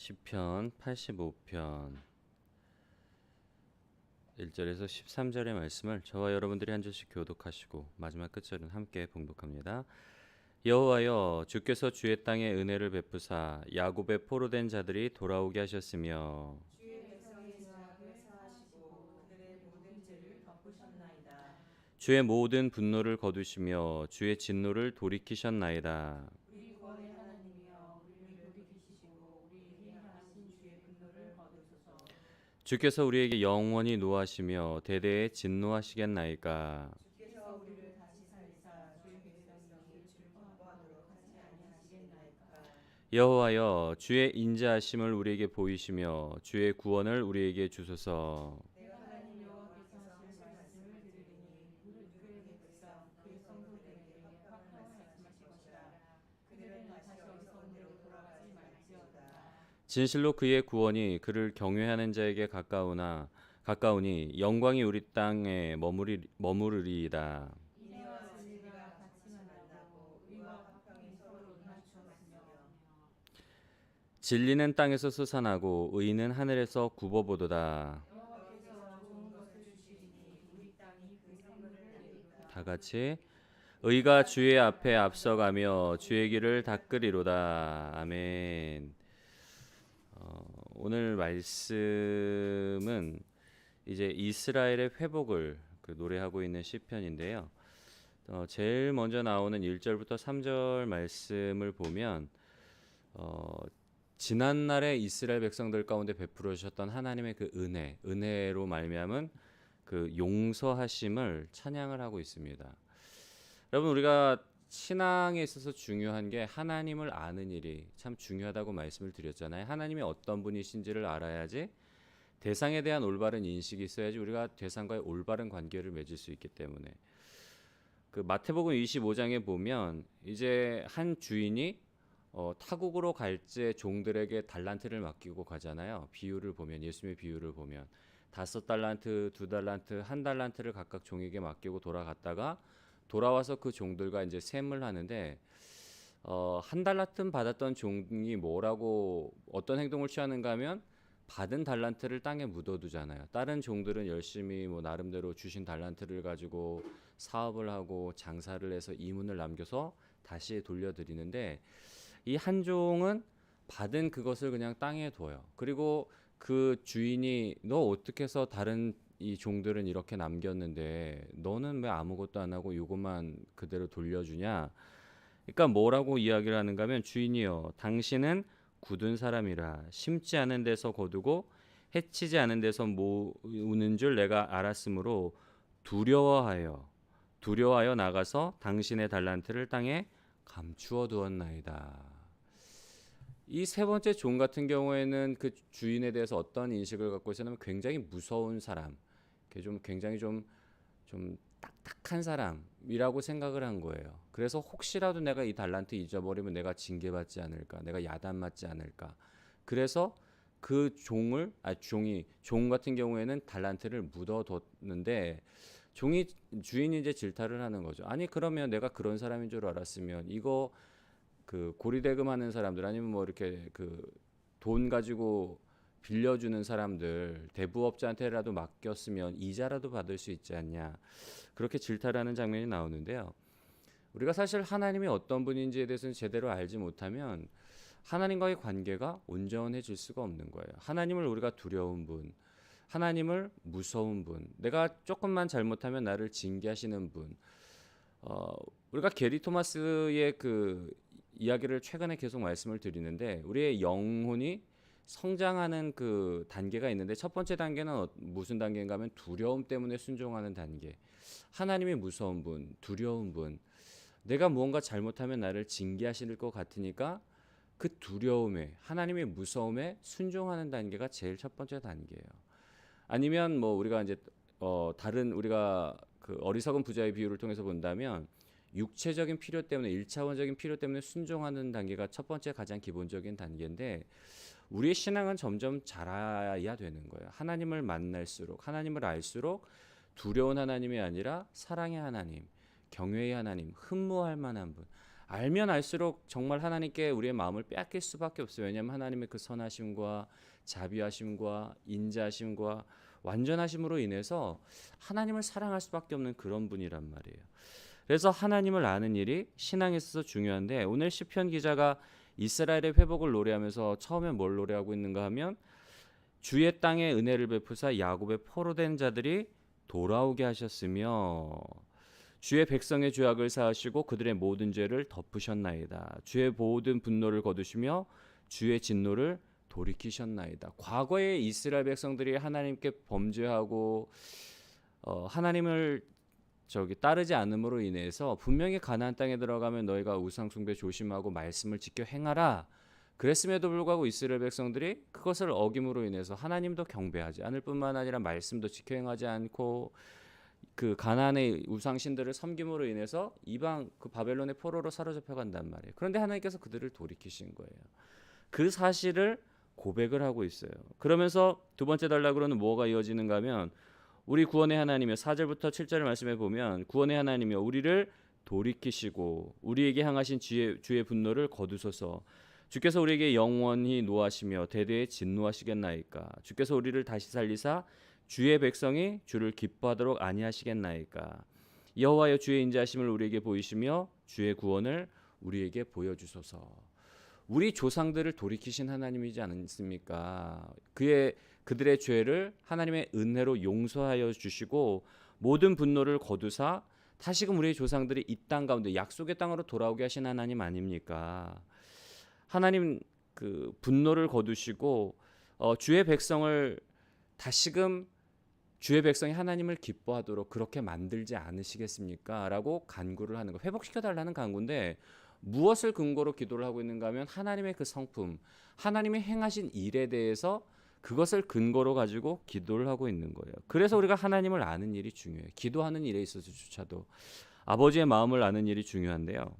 시편 85편 1절에서 13절의 말씀을 저와 여러분들이 한 절씩 교독하시고 마지막 끝절은 함께 봉독합니다. 여호와여, 주께서 주의 땅에 은혜를 베푸사 야곱의 포로된 자들이 돌아오게 하셨으며 주의 백성의 죄악을 사하시고 그들의 모든 죄를 덮으셨나이다. 주의 모든 분노를 거두시며 주의 진노를 돌이키셨나이다. 우리 구원의 하나님이여, 우리를 돌이키시고 우리에게 향하신 주의 분노를 거두소서. 주께서 우리에게 영원히 노하시며 대대에 진노하시겠나이까. 주께서 우리를 다시 살리사 주의 백성이 주를 기뻐하도록 하지 아니하시겠나이까. 여호와여, 주의 인자하심을 우리에게 보이시며 주의 구원을 우리에게 주소서. 내가 하나님 여호와께서 하실 말씀을 들으리니 그의 백성 그의 성도들에게 합당한 말씀하실 것이라. 그들은 다시 어리석은 대로 돌아가지 말지어다. 진실로 그의 구원이 그를 경외하는 자에게 가까우니 영광이 우리 땅에 머무르리이다. 인애와 진리가 같이 만나고 의와 화평이 서로 맞추었으며 진리는 땅에서 솟아나고 의는 하늘에서 굽어보도다. 여호와께서 좋은 것을 주시리니 우리 땅이 그 선물을 내리로다. 다 같이 의가 주의 앞에 앞서가며 주의 길을 닦으리로다. 아멘. 오늘 말씀은 이제 이스라엘의 회복을 노래하고 있는 시편인데요. 제일 먼저 나오는 1절부터 3절 말씀을 보면 지난날에 이스라엘 백성들 가운데 베풀어 주셨던 하나님의 그 은혜로 말미암은 그 용서하심을 찬양을 하고 있습니다. 여러분, 우리가 신앙에 있어서 중요한 게 하나님을 아는 일이 참 중요하다고 말씀을 드렸잖아요. 하나님이 어떤 분이신지를 알아야지 대상에 대한 올바른 인식이 있어야지 우리가 대상과의 올바른 관계를 맺을 수 있기 때문에 그 마태복음 25장에 보면 이제 한 주인이 타국으로 갈지 종들에게 달란트를 맡기고 가잖아요. 비유를 보면 예수님의 비유를 보면 5달란트, 2달란트, 1달란트를 각각 종에게 맡기고 돌아갔다가 돌아와서 그 종들과 이제 셈을 하는데 1달란트 받았던 종이 뭐라고 어떤 행동을 취하는가 하면 받은 달란트를 땅에 묻어두잖아요. 다른 종들은 열심히 뭐 나름대로 주신 달란트를 가지고 사업을 하고 장사를 해서 이문을 남겨서 다시 돌려드리는데 이 한 종은 받은 그것을 그냥 땅에 둬요. 그리고 그 주인이 너 어떻게 해서 다른 이 종들은 이렇게 남겼는데 너는 왜 아무것도 안 하고 이것만 그대로 돌려주냐? 그러니까 뭐라고 이야기를 하는가 하면 주인이여, 당신은 굳은 사람이라 심지 않은 데서 거두고 해치지 않은 데서 모으는 줄 내가 알았으므로 두려워하여 나가서 당신의 달란트를 땅에 감추어 두었나이다. 이 세 번째 종 같은 경우에는 그 주인에 대해서 어떤 인식을 갖고 있었냐면 굉장히 무서운 사람, 굉장히 좀 딱딱한 사람이라고 생각을 한 거예요. 그래서 혹시라도 내가 이 달란트 잊어버리면 내가 징계받지 않을까, 내가 야단맞지 않을까. 그래서 그 종 같은 경우에는 달란트를 묻어뒀는데 주인이 이제 질타를 하는 거죠. 아니 그러면 내가 그런 사람인 줄 알았으면 이거 그 고리대금하는 사람들 아니면 뭐 이렇게 그 돈 가지고 빌려주는 사람들 대부업자한테라도 맡겼으면 이자라도 받을 수 있지 않냐, 그렇게 질타하는 장면이 나오는데요. 우리가 사실 하나님이 어떤 분인지에 대해서는 제대로 알지 못하면 하나님과의 관계가 온전해질 수가 없는 거예요. 하나님을 우리가 두려운 분, 하나님을 무서운 분, 내가 조금만 잘못하면 나를 징계하시는 분. 우리가 게리 토마스의 그 이야기를 최근에 계속 말씀을 드리는데 우리의 영혼이 성장하는 그 단계가 있는데 첫 번째 단계는 무슨 단계인가 하면 두려움 때문에 순종하는 단계. 하나님이 무서운 분, 두려운 분, 내가 무언가 잘못하면 나를 징계하실 것 같으니까 그 두려움에, 하나님의 무서움에 순종하는 단계가 제일 첫 번째 단계예요. 아니면 뭐 우리가 이제 다른 우리가 그 어리석은 부자의 비유를 통해서 본다면 육체적인 필요 때문에 1차원적인 필요 때문에 순종하는 단계가 첫 번째 가장 기본적인 단계인데 우리의 신앙은 점점 자라야 되는 거예요. 하나님을 만날수록, 하나님을 알수록 두려운 하나님이 아니라 사랑의 하나님, 경외의 하나님, 흠모할 만한 분, 알면 알수록 정말 하나님께 우리의 마음을 빼앗길 수밖에 없어요. 왜냐하면 하나님의 그 선하심과 자비하심과 인자하심과 완전하심으로 인해서 하나님을 사랑할 수밖에 없는 그런 분이란 말이에요. 그래서 하나님을 아는 일이 신앙에 있어서 중요한데, 오늘 시편 기자가 이스라엘의 회복을 노래하면서 처음에 뭘 노래하고 있는가 하면, 주의 땅에 은혜를 베푸사 야곱의 포로된 자들이 돌아오게 하셨으며 주의 백성의 죄악을 사하시고 그들의 모든 죄를 덮으셨나이다. 주의 모든 분노를 거두시며 주의 진노를 돌이키셨나이다. 과거에 이스라엘 백성들이 하나님께 범죄하고 하나님을 따르지 않음으로 인해서 분명히 가나안 땅에 들어가면 너희가 우상 숭배 조심하고 말씀을 지켜 행하라. 그랬음에도 불구하고 이스라엘 백성들이 그것을 어김으로 인해서 하나님도 경배하지 않을 뿐만 아니라 말씀도 지켜 행하지 않고 그 가나안의 우상 신들을 섬김으로 인해서 이방 그 바벨론의 포로로 사로잡혀 간단 말이에요. 그런데 하나님께서 그들을 돌이키신 거예요. 그 사실을 고백을 하고 있어요. 그러면서 두 번째 단락으로는 뭐가 이어지는가 하면, 우리 구원의 하나님이여, 4절부터 7절을 말씀해 보면, 구원의 하나님이여 우리를 돌이키시고 우리에게 향하신 주의 분노를 거두소서. 주께서 우리에게 영원히 노하시며 대대에 진노하시겠나이까. 주께서 우리를 다시 살리사 주의 백성이 주를 기뻐하도록 아니하시겠나이까. 여호와여 주의 인자하심을 우리에게 보이시며 주의 구원을 우리에게 보여주소서. 우리 조상들을 돌이키신 하나님이지 않습니까? 그들의 죄를 하나님의 은혜로 용서하여 주시고 모든 분노를 거두사 다시금 우리의 조상들이 이 땅 가운데 약속의 땅으로 돌아오게 하신 하나님 아닙니까? 하나님 그 분노를 거두시고 주의 백성을 다시금 주의 백성이 하나님을 기뻐하도록 그렇게 만들지 않으시겠습니까? 라고 간구를 하는 거, 회복시켜달라는 간구인데, 무엇을 근거로 기도를 하고 있는가 하면 하나님의 그 성품, 하나님이 행하신 일에 대해서 그것을 근거로 가지고 기도를 하고 있는 거예요. 그래서 우리가 하나님을 아는 일이 중요해요. 기도하는 일에 있어서조차도 아버지의 마음을 아는 일이 중요한데요.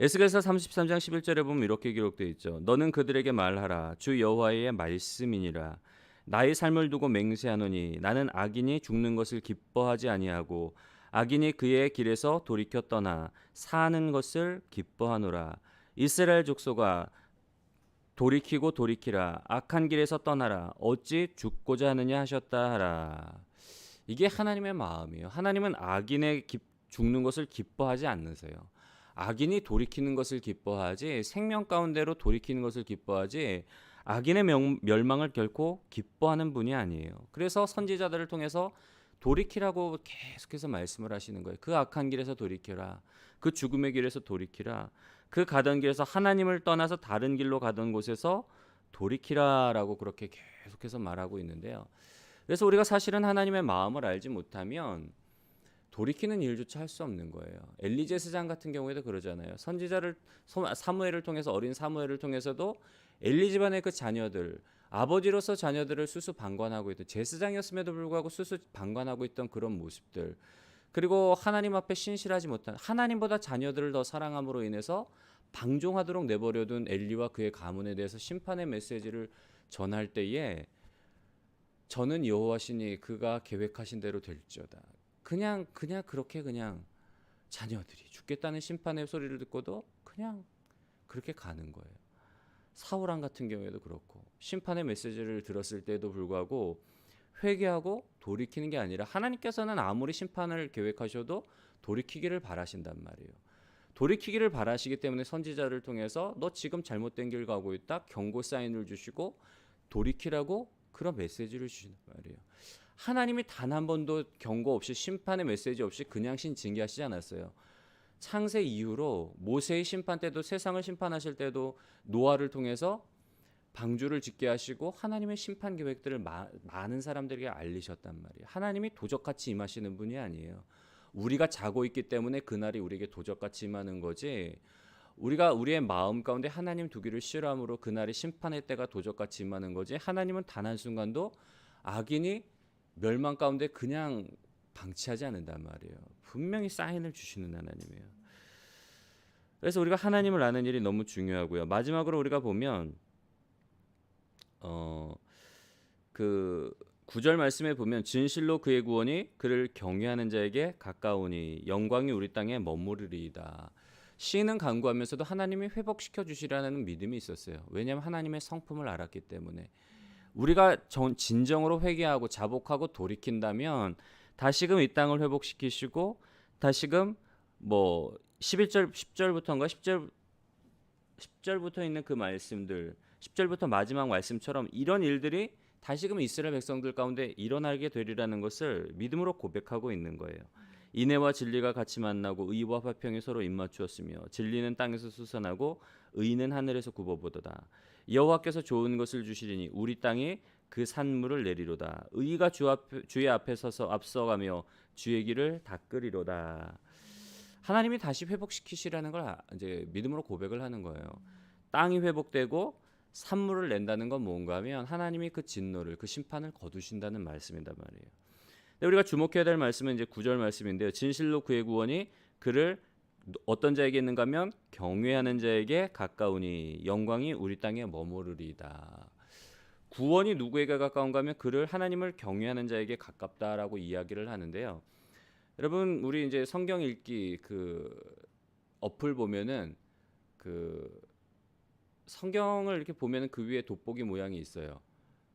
에스겔서 33장 11절에 보면 이렇게 기록되어 있죠. 너는 그들에게 말하라. 주 여호와의 말씀이니라. 나의 삶을 두고 맹세하노니 나는 악인이 죽는 것을 기뻐하지 아니하고 악인이 그의 길에서 돌이켜 떠나 사는 것을 기뻐하노라. 이스라엘 족속아, 돌이키고 돌이키라. 악한 길에서 떠나라. 어찌 죽고자 하느냐 하셨다 하라. 이게 하나님의 마음이에요. 하나님은 악인의 죽는 것을 기뻐하지 않으세요. 악인이 돌이키는 것을 기뻐하지, 생명 가운데로 돌이키는 것을 기뻐하지, 악인의 멸망을 결코 기뻐하는 분이 아니에요. 그래서 선지자들을 통해서 돌이키라고 계속해서 말씀을 하시는 거예요. 그 악한 길에서 돌이켜라. 그 죽음의 길에서 돌이키라. 그 가던 길에서 하나님을 떠나서 다른 길로 가던 곳에서 돌이키라라고 그렇게 계속해서 말하고 있는데요. 그래서 우리가 사실은 하나님의 마음을 알지 못하면 돌이키는 일조차 할 수 없는 거예요. 엘리 제사장 같은 경우에도 그러잖아요. 선지자를 사무엘을 통해서, 어린 사무엘을 통해서도 엘리 집안의 그 자녀들, 아버지로서 자녀들을 수수방관하고 있던, 제사장이었음에도 불구하고 수수방관하고 있던 그런 모습들, 그리고 하나님 앞에 신실하지 못한, 하나님보다 자녀들을 더 사랑함으로 인해서 방종하도록 내버려둔 엘리와 그의 가문에 대해서 심판의 메시지를 전할 때에, 저는 여호와시니 그가 계획하신 대로 될지어다. 그냥 그렇게 자녀들이 죽겠다는 심판의 소리를 듣고도 그냥 그렇게 가는 거예요. 사울왕 같은 경우에도 그렇고, 심판의 메시지를 들었을 때에도 불구하고 회개하고 돌이키는 게 아니라, 하나님께서는 아무리 심판을 계획하셔도 돌이키기를 바라신단 말이에요. 돌이키기를 바라시기 때문에 선지자를 통해서 너 지금 잘못된 길 가고 있다, 경고 사인을 주시고 돌이키라고 그런 메시지를 주시는 말이에요. 하나님이 단 한 번도 경고 없이, 심판의 메시지 없이 그냥 징계하시지 않았어요. 창세 이후로 모세의 심판 때도, 세상을 심판하실 때도 노아를 통해서 방주를 짓게 하시고 하나님의 심판 계획들을 많은 사람들에게 알리셨단 말이에요. 하나님이 도적같이 임하시는 분이 아니에요. 우리가 자고 있기 때문에 그날이 우리에게 도적같이 임하는 거지, 우리가 우리의 마음 가운데 하나님 두기를 싫어함으로 그날이 심판의 때가 도적같이 임하는 거지, 하나님은 단 한순간도 악인이 멸망 가운데 그냥 방치하지 않는단 말이에요. 분명히 사인을 주시는 하나님이에요. 그래서 우리가 하나님을 아는 일이 너무 중요하고요. 마지막으로 우리가 보면 그 9절 말씀에 보면, 진실로 그의 구원이 그를 경외하는 자에게 가까우니 영광이 우리 땅에 머무르리이다. 시인은 간구하면서도 하나님이 회복시켜 주시라는 믿음이 있었어요. 왜냐하면 하나님의 성품을 알았기 때문에. 우리가 진정으로 회개하고 자복하고 돌이킨다면 다시금 이 땅을 회복시키시고 다시금 뭐 11절 10절부터인가 10절부터 있는 그 말씀들 10절부터 마지막 말씀처럼 이런 일들이 다시금 이스라엘 백성들 가운데 일어나게 되리라는 것을 믿음으로 고백하고 있는 거예요. 인애와 진리가 같이 만나고 의와 화평이 서로 입맞추었으며 진리는 땅에서 솟아나고 의는 하늘에서 굽어보도다. 여호와께서 좋은 것을 주시리니 우리 땅에 그 산물을 내리로다. 의가 주의 앞에 서서 앞서가며 주의 길을 닦으리로다. 하나님이 다시 회복시키시라는 걸 이제 믿음으로 고백을 하는 거예요. 땅이 회복되고 산물을 낸다는 건 뭔가 하면 하나님이 그 진노를 그 심판을 거두신다는 말씀이란 말이에요. 근데 우리가 주목해야 될 말씀은 이제 9절 말씀인데요. 진실로 그의 구원이 그를 어떤 자에게 있는가 하면 경외하는 자에게 가까우니 영광이 우리 땅에 머무르리이다. 구원이 누구에게 가까운가 하면 그를 하나님을 경외하는 자에게 가깝다라고 이야기를 하는데요. 여러분 우리 이제 성경 읽기 그 어플 보면은 그 성경을 이렇게 보면은 그 위에 돋보기 모양이 있어요.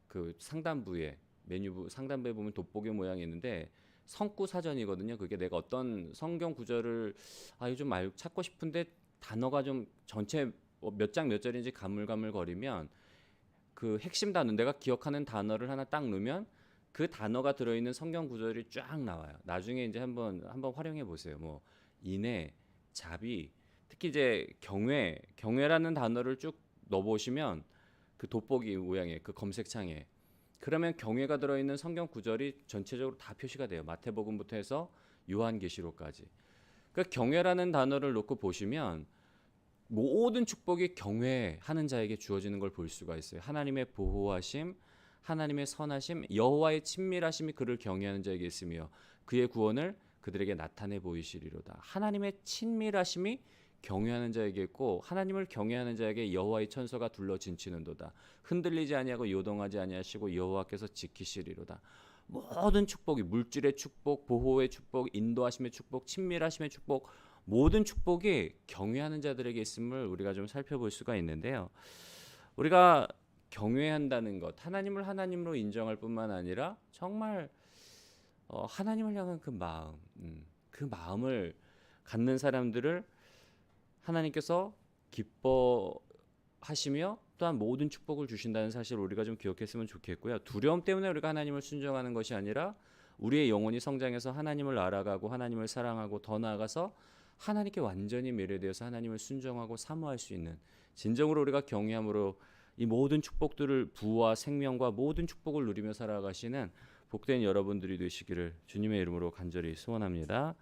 그 상단부에 메뉴부 상단부에 보면 돋보기 모양이 있는데 성구 사전이거든요. 그게 내가 어떤 성경 구절을 요즘 찾고 싶은데 단어가 좀 전체 몇 장 몇 절인지 가물가물거리면 그 핵심 단어 내가 기억하는 단어를 하나 딱 넣으면 그 단어가 들어있는 성경 구절이 쫙 나와요. 나중에 이제 한번 활용해 보세요. 뭐 인애, 자비, 특히 이제 경외라는 단어를 쭉 넣어보시면 그 돋보기 모양의 그 검색창에 그러면 경외가 들어있는 성경 구절이 전체적으로 다 표시가 돼요. 마태복음부터 해서 요한계시록까지. 그러니까 경외라는 단어를 놓고 보시면 모든 축복이 경외하는 자에게 주어지는 걸 볼 수가 있어요. 하나님의 보호하심, 하나님의 선하심, 여호와의 친밀하심이 그를 경외하는 자에게 있으며 그의 구원을 그들에게 나타내 보이시리로다. 하나님의 친밀하심이 경외하는 자에게 있고 하나님을 경외하는 자에게 여호와의 천사가 둘러 진치는도다. 흔들리지 아니하고 요동하지 아니하시고 여호와께서 지키시리로다. 모든 축복이 물질의 축복, 보호의 축복, 인도하심의 축복, 친밀하심의 축복 모든 축복이 경외하는 자들에게 있음을 우리가 좀 살펴볼 수가 있는데요. 우리가 경외한다는 것, 하나님을 하나님으로 인정할 뿐만 아니라 정말 하나님을 향한 그 마음, 그 마음을 갖는 사람들을 하나님께서 기뻐하시며 또한 모든 축복을 주신다는 사실을 우리가 좀 기억했으면 좋겠고요. 두려움 때문에 우리가 하나님을 순종하는 것이 아니라 우리의 영혼이 성장해서 하나님을 알아가고 하나님을 사랑하고 더 나아가서 하나님께 완전히 매료되어서 하나님을 순종하고 사모할 수 있는 진정으로 우리가 경외함으로 이 모든 축복들을 부와 생명과 모든 축복을 누리며 살아가시는 복된 여러분들이 되시기를 주님의 이름으로 간절히 소원합니다.